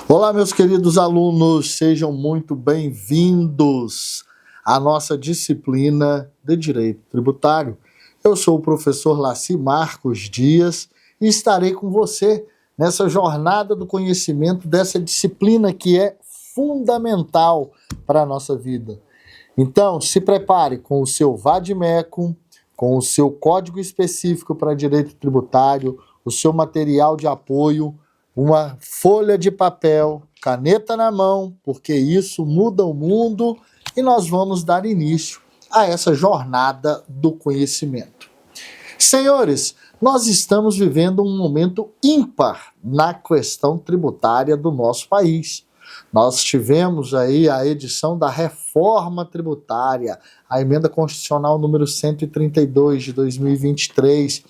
Olá, meus queridos alunos, sejam muito bem-vindos à nossa disciplina de Direito Tributário. Eu sou o professor Laci Marcos Dias e estarei com você nessa jornada do conhecimento dessa disciplina que é fundamental para a nossa vida. Então, se prepare com o seu vade-mecum, com o seu código específico para direito tributário, o seu material de apoio, uma folha de papel, caneta na mão, porque isso muda o mundo e nós vamos dar início a essa jornada do conhecimento. Senhores, nós estamos vivendo um momento ímpar na questão tributária do nosso país. Nós tivemos aí a edição da reforma tributária, a emenda constitucional número 132 de 2023.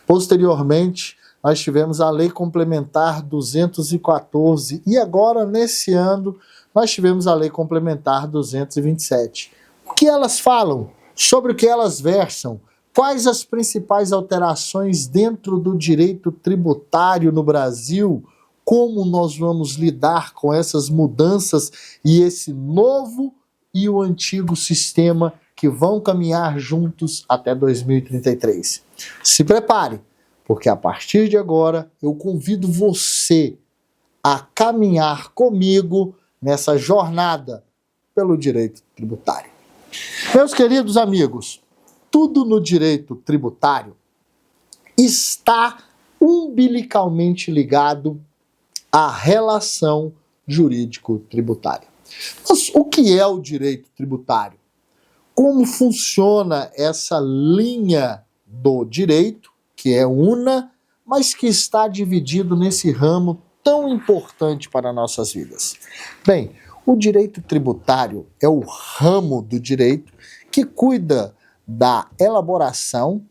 Posteriormente, nós tivemos a Lei Complementar 214 e agora, nesse ano, nós tivemos a Lei Complementar 227. O que elas falam? Sobre o que elas versam? Quais as principais alterações dentro do direito tributário no Brasil? Como nós vamos lidar com essas mudanças e esse novo e o antigo sistema que vão caminhar juntos até 2033? Se prepare, porque a partir de agora eu convido você a caminhar comigo nessa jornada pelo direito tributário. Meus queridos amigos, tudo no direito tributário está umbilicalmente ligado à relação jurídico-tributária. Mas o que é o direito tributário? Como funciona essa linha do direito, que é una, mas que está dividido nesse ramo tão importante para nossas vidas? Bem, o direito tributário é o ramo do direito que cuida da elaboração,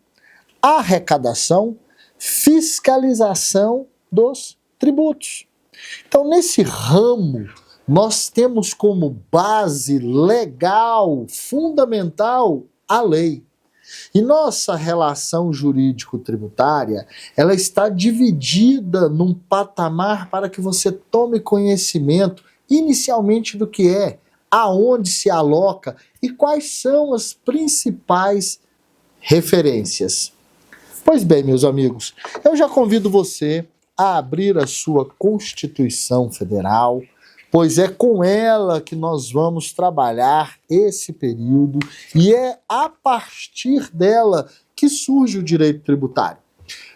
arrecadação, fiscalização dos tributos. Então, nesse ramo, nós temos como base legal, fundamental, a lei. E nossa relação jurídico-tributária, ela está dividida num patamar para que você tome conhecimento, inicialmente, do que é, aonde se aloca e quais são as principais referências. Pois bem, meus amigos, eu já convido você a abrir a sua Constituição Federal, pois é com ela que nós vamos trabalhar esse período e é a partir dela que surge o direito tributário.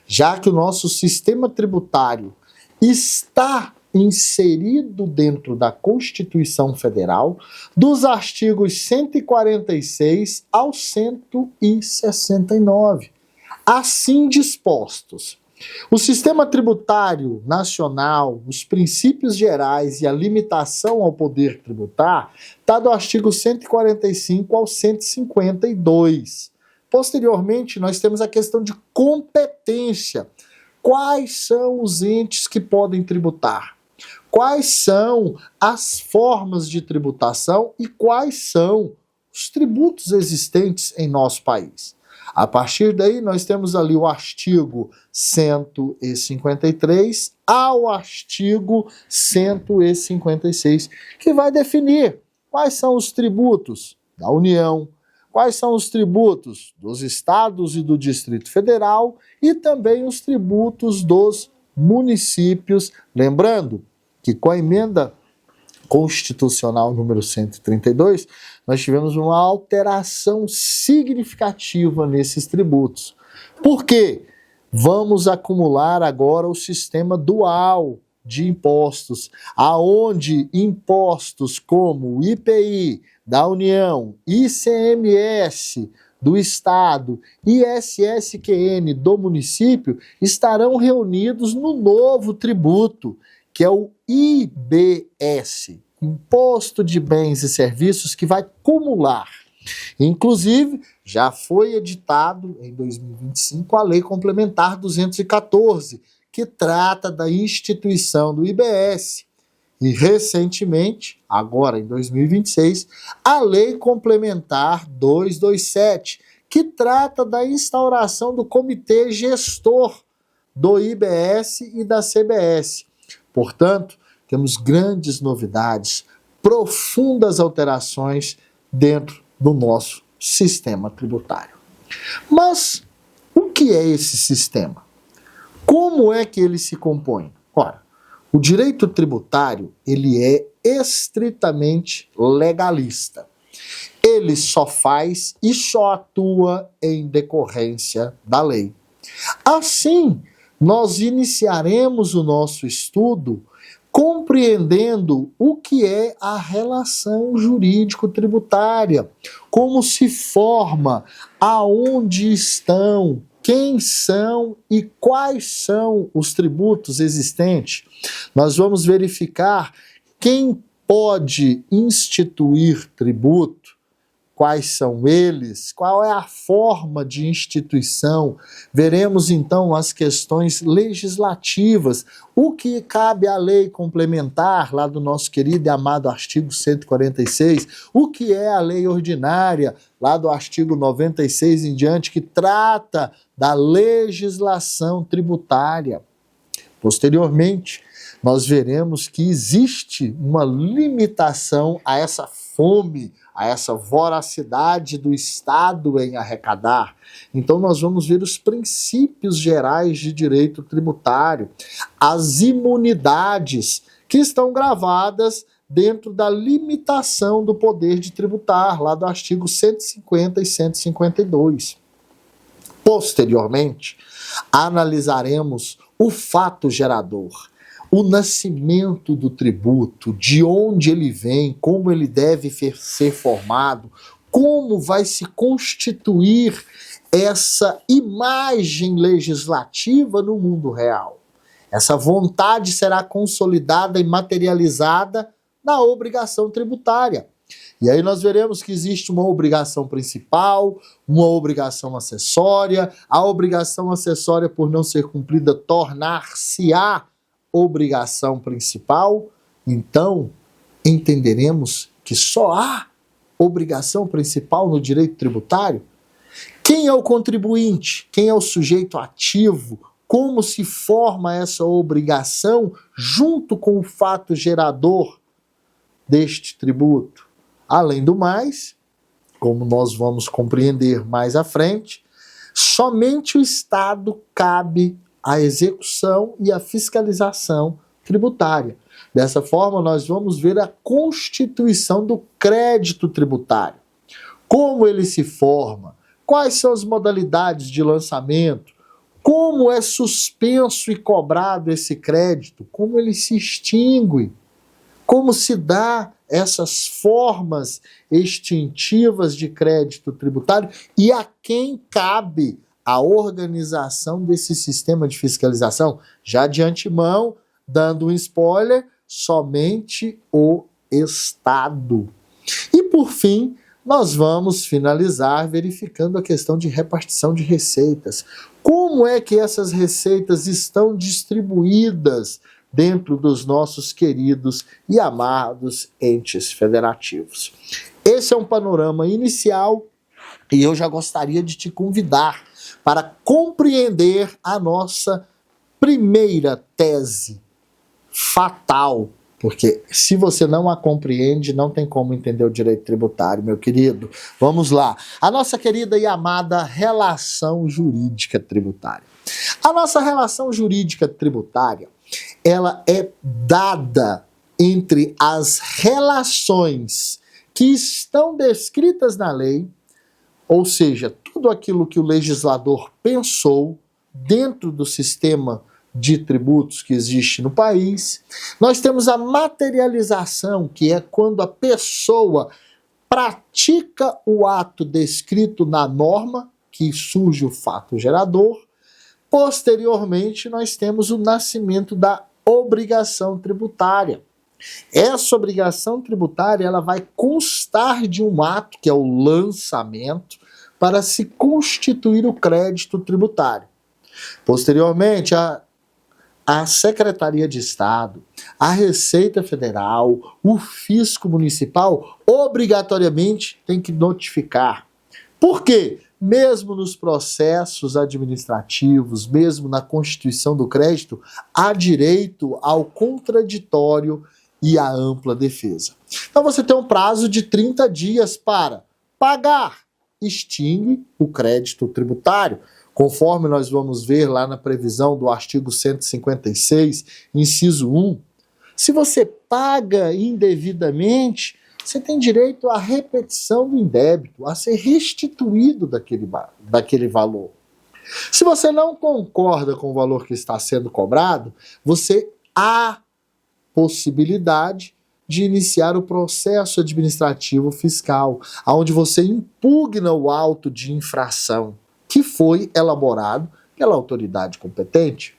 Já que o nosso sistema tributário está inserido dentro da Constituição Federal, dos artigos 146 ao 169, assim dispostos. O sistema tributário nacional, os princípios gerais e a limitação ao poder tributar está do artigo 145 ao 152. Posteriormente, nós temos a questão de competência. Quais são os entes que podem tributar? Quais são as formas de tributação e quais são os tributos existentes em nosso país? A partir daí, nós temos ali o artigo 153 ao artigo 156, que vai definir quais são os tributos da União, quais são os tributos dos estados e do Distrito Federal e também os tributos dos municípios. Lembrando que com a emenda constitucional número 132, nós tivemos uma alteração significativa nesses tributos. Por quê? Vamos acumular agora o sistema dual de impostos, aonde impostos como o IPI da União, ICMS do Estado e ISSQN do município estarão reunidos no novo tributo, que é o IBS, Imposto de Bens e Serviços, que vai cumular. Inclusive, já foi editado em 2025 a Lei Complementar 214, que trata da instituição do IBS. E recentemente, agora em 2026, a Lei Complementar 227, que trata da instauração do Comitê Gestor do IBS e da CBS. Portanto, temos grandes novidades, profundas alterações dentro do nosso sistema tributário. Mas o que é esse sistema? Como é que ele se compõe? Ora, o direito tributário, ele é estritamente legalista. Ele só faz e só atua em decorrência da lei. Assim, nós iniciaremos o nosso estudo compreendendo o que é a relação jurídico-tributária, como se forma, aonde estão, quem são e quais são os tributos existentes. Nós vamos verificar quem pode instituir tributo, quais são eles, qual é a forma de instituição. Veremos então as questões legislativas, o que cabe à lei complementar, lá do nosso querido e amado artigo 146, o que é a lei ordinária, lá do artigo 96 em diante, que trata da legislação tributária. Posteriormente, nós veremos que existe uma limitação a essa fome, a essa voracidade do Estado em arrecadar. Então nós vamos ver os princípios gerais de direito tributário, as imunidades que estão gravadas dentro da limitação do poder de tributar, lá do artigo 150 e 152. Posteriormente, analisaremos o fato gerador, o nascimento do tributo, de onde ele vem, como ele deve ser formado, como vai se constituir essa imagem legislativa no mundo real. Essa vontade será consolidada e materializada na obrigação tributária. E aí nós veremos que existe uma obrigação principal, uma obrigação acessória. A obrigação acessória, por não ser cumprida, tornar-se-á obrigação principal. Então, entenderemos que só há obrigação principal no direito tributário. Quem é o contribuinte? Quem é o sujeito ativo? Como se forma essa obrigação junto com o fato gerador deste tributo? Além do mais, como nós vamos compreender mais à frente, somente o Estado cabe a execução e a fiscalização tributária. Dessa forma, nós vamos ver a constituição do crédito tributário. Como ele se forma, quais são as modalidades de lançamento, como é suspenso e cobrado esse crédito, como ele se extingue, como se dá essas formas extintivas de crédito tributário e a quem cabe a organização desse sistema de fiscalização. Já de antemão, dando um spoiler, somente o Estado. E por fim, nós vamos finalizar verificando a questão de repartição de receitas. Como é que essas receitas estão distribuídas dentro dos nossos queridos e amados entes federativos? Esse é um panorama inicial e eu já gostaria de te convidar para compreender a nossa primeira tese fatal, porque se você não a compreende, não tem como entender o direito tributário, meu querido. Vamos lá. A nossa querida e amada relação jurídica tributária. A nossa relação jurídica tributária, ela é dada entre as relações que estão descritas na lei, ou seja, tudo aquilo que o legislador pensou dentro do sistema de tributos que existe no país. Nós temos a materialização, que é quando a pessoa pratica o ato descrito na norma, que surge o fato gerador. Posteriormente, nós temos o nascimento da obrigação tributária. Essa obrigação tributária ela vai constar de um ato, que é o lançamento, para se constituir o crédito tributário. Posteriormente, a Secretaria de Estado, a Receita Federal, o Fisco Municipal, obrigatoriamente tem que notificar. Por quê? mesmo nos processos administrativos, mesmo na constituição do crédito, há direito ao contraditório e à ampla defesa. Então você tem um prazo de 30 dias para pagar, extingue o crédito tributário, conforme nós vamos ver lá na previsão do artigo 156, inciso 1. Se você paga indevidamente, você tem direito à repetição do indébito, a ser restituído daquele valor. Se você não concorda com o valor que está sendo cobrado, você há possibilidade de iniciar o processo administrativo fiscal, onde você impugna o auto de infração que foi elaborado pela autoridade competente.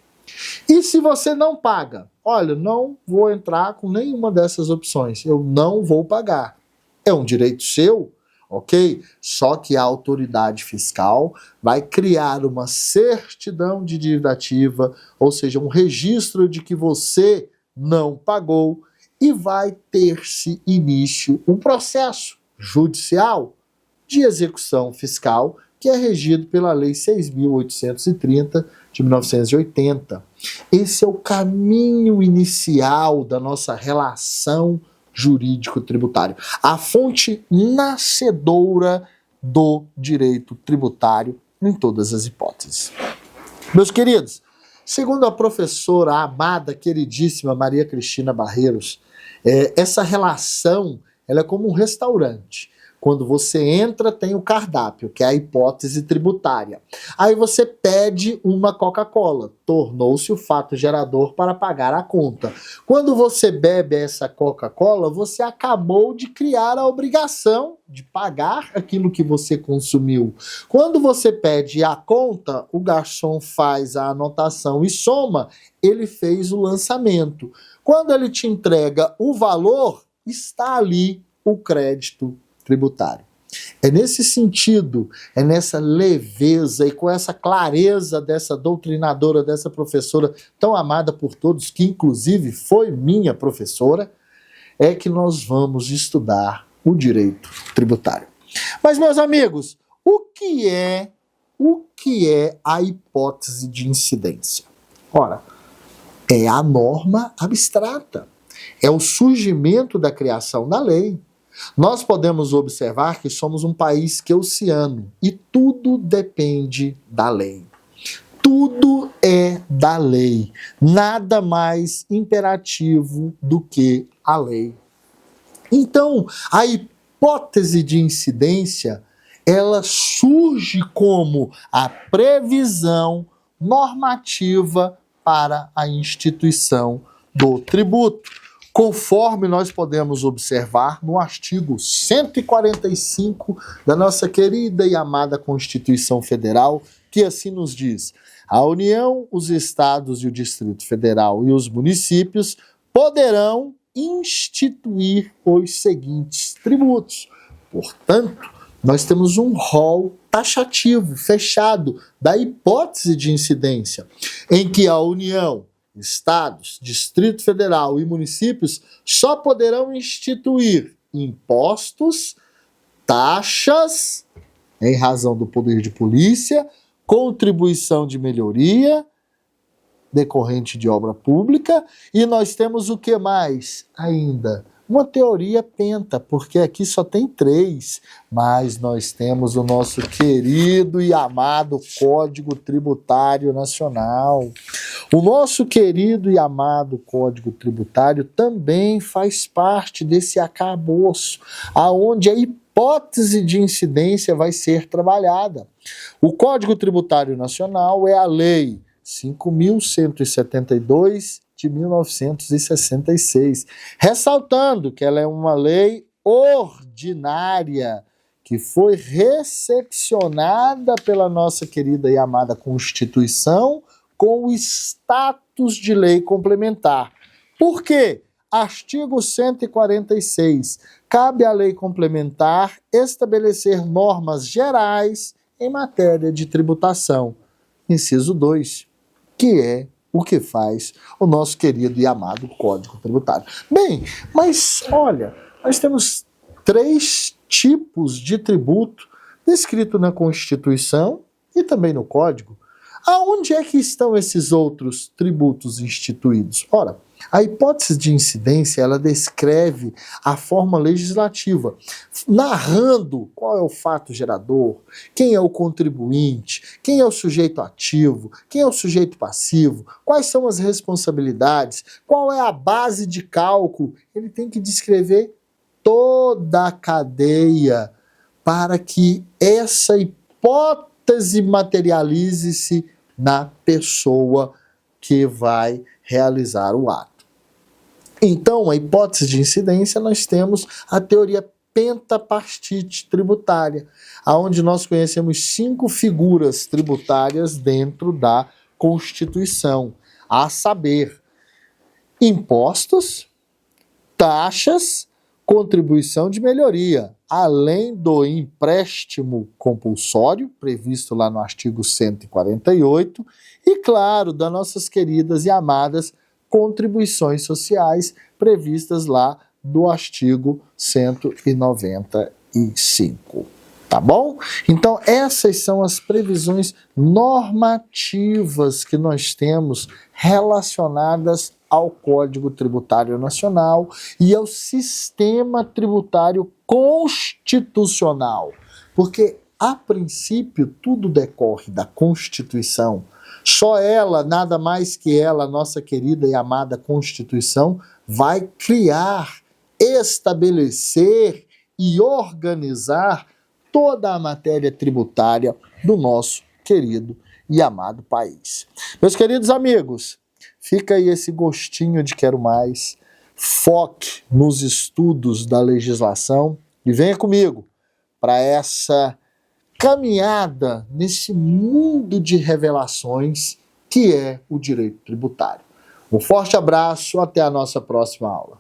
E se você não paga, olha, não vou entrar com nenhuma dessas opções, eu não vou pagar. É um direito seu, ok? Só que a autoridade fiscal vai criar uma certidão de dívida ativa, ou seja, um registro de que você não pagou, e vai ter-se início um processo judicial de execução fiscal que é regido pela Lei 6.830 de 1980. Esse é o caminho inicial da nossa relação jurídico-tributário, a fonte nascedora do direito tributário em todas as hipóteses. Meus queridos, segundo a professora amada, queridíssima Maria Cristina Barreiros, essa relação ela é como um restaurante. Quando você entra, tem o cardápio, que é a hipótese tributária. Aí você pede uma Coca-Cola. Tornou-se o fato gerador para pagar a conta. Quando você bebe essa Coca-Cola, você acabou de criar a obrigação de pagar aquilo que você consumiu. Quando você pede a conta, o garçom faz a anotação e soma, ele fez o lançamento. Quando ele te entrega o valor, está ali o crédito tributário. É nesse sentido, é nessa leveza e com essa clareza dessa doutrinadora, dessa professora tão amada por todos, que inclusive foi minha professora, é que nós vamos estudar o direito tributário. Mas, meus amigos, o que é a hipótese de incidência? Ora, é a norma abstrata, é o surgimento da criação da lei. Nós podemos observar que somos um país queussiano e tudo depende da lei. Tudo é da lei. Nada mais imperativo do que a lei. Então, a hipótese de incidência, ela surge como a previsão normativa para a instituição do tributo, conforme nós podemos observar no artigo 145 da nossa querida e amada Constituição Federal, que assim nos diz: a União, os Estados e o Distrito Federal e os municípios poderão instituir os seguintes tributos. Portanto, nós temos um rol taxativo, fechado, da hipótese de incidência, em que a União, Estados, Distrito Federal e municípios só poderão instituir impostos, taxas, em razão do poder de polícia, contribuição de melhoria decorrente de obra pública, e nós temos o que mais ainda? Uma teoria penta, porque aqui só tem 3, mas nós temos o nosso querido e amado Código Tributário Nacional. O nosso querido e amado Código Tributário também faz parte desse arcabouço, aonde a hipótese de incidência vai ser trabalhada. O Código Tributário Nacional é a Lei 5.172 de 1966, ressaltando que ela é uma lei ordinária que foi recepcionada pela nossa querida e amada Constituição com o status de lei complementar. Por quê? Artigo 146. Cabe à lei complementar estabelecer normas gerais em matéria de tributação. Inciso 2, que é o que faz o nosso querido e amado Código Tributário. Bem, mas olha, nós temos 3 tipos de tributo descrito na Constituição e também no Código. Aonde é que estão esses outros tributos instituídos? Ora, a hipótese de incidência, ela descreve a forma legislativa, narrando qual é o fato gerador, quem é o contribuinte, quem é o sujeito ativo, quem é o sujeito passivo, quais são as responsabilidades, qual é a base de cálculo. Ele tem que descrever toda a cadeia para que essa hipótese materialize-se na pessoa que vai realizar o ato. Então, a hipótese de incidência, nós temos a teoria pentapartite tributária, onde nós conhecemos 5 figuras tributárias dentro da Constituição, a saber, impostos, taxas, contribuição de melhoria, além do empréstimo compulsório, previsto lá no artigo 148, e, claro, das nossas queridas e amadas contribuições sociais, previstas lá do artigo 195. Tá bom? Então, essas são as previsões normativas que nós temos relacionadas ao Código Tributário Nacional e ao sistema tributário constitucional. Porque, a princípio, tudo decorre da Constituição. Só ela, nada mais que ela, nossa querida e amada Constituição, vai criar, estabelecer e organizar toda a matéria tributária do nosso querido e amado país. Meus queridos amigos, fica aí esse gostinho de quero mais, foque nos estudos da legislação e venha comigo para essa caminhada nesse mundo de revelações que é o direito tributário. Um forte abraço, até a nossa próxima aula.